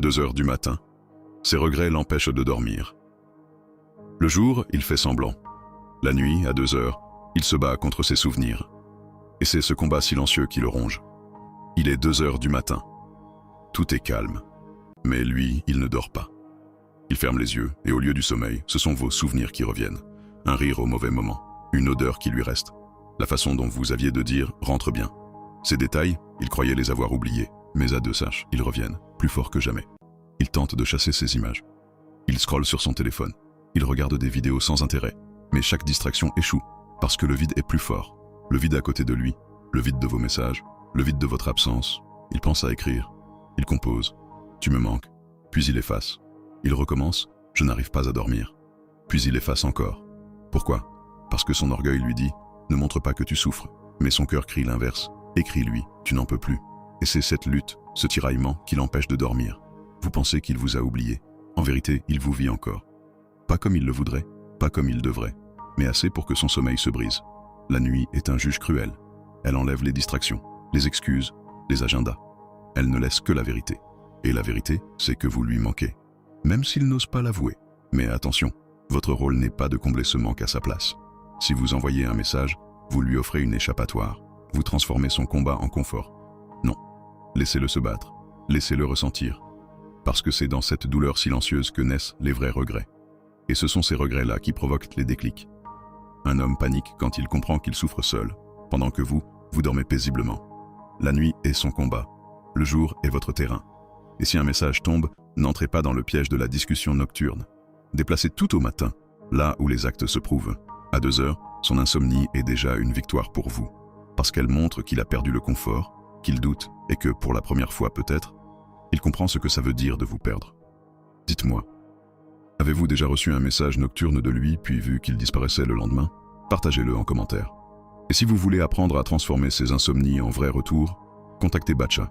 2 heures du matin. Ses regrets l'empêchent de dormir. Le jour, il fait semblant. La nuit, à 2 heures, il se bat contre ses souvenirs. Et c'est ce combat silencieux qui le ronge. Il est 2 heures du matin. Tout est calme. Mais lui, il ne dort pas. Il ferme les yeux et au lieu du sommeil, ce sont vos souvenirs qui reviennent. Un rire au mauvais moment, une odeur qui lui reste. La façon dont vous aviez de dire « rentre bien ». Ces détails, il croyait les avoir oubliés, mais à deux saches, ils reviennent, plus forts que jamais. Il tente de chasser ces images. Il scrolle sur son téléphone. Il regarde des vidéos sans intérêt. Mais chaque distraction échoue, parce que le vide est plus fort. Le vide à côté de lui, le vide de vos messages, le vide de votre absence. Il pense à écrire. Il compose. Tu me manques. Puis il efface. Il recommence. Je n'arrive pas à dormir. Puis il efface encore. Pourquoi? Parce que son orgueil lui dit « Ne montre pas que tu souffres ». Mais son cœur crie l'inverse. Écris-lui, tu n'en peux plus. Et c'est cette lutte, ce tiraillement qui l'empêche de dormir. Vous pensez qu'il vous a oublié. En vérité, il vous vit encore. Pas comme il le voudrait, pas comme il devrait, mais assez pour que son sommeil se brise. La nuit est un juge cruel. Elle enlève les distractions, les excuses, les agendas. Elle ne laisse que la vérité. Et la vérité, c'est que vous lui manquez. Même s'il n'ose pas l'avouer. Mais attention, votre rôle n'est pas de combler ce manque à sa place. Si vous envoyez un message, vous lui offrez une échappatoire. Vous transformez son combat en confort. Non. Laissez-le se battre. Laissez-le ressentir. Parce que c'est dans cette douleur silencieuse que naissent les vrais regrets. Et ce sont ces regrets-là qui provoquent les déclics. Un homme panique quand il comprend qu'il souffre seul, pendant que vous dormez paisiblement. La nuit est son combat. Le jour est votre terrain. Et si un message tombe, n'entrez pas dans le piège de la discussion nocturne. Déplacez tout au matin, là où les actes se prouvent. À 2 heures, son insomnie est déjà une victoire pour vous. Parce qu'elle montre qu'il a perdu le confort, qu'il doute et que, pour la première fois peut-être, il comprend ce que ça veut dire de vous perdre. Dites-moi, avez-vous déjà reçu un message nocturne de lui puis vu qu'il disparaissait le lendemain? Partagez-le en commentaire. Et si vous voulez apprendre à transformer ces insomnies en vrais retours, contactez Batcha.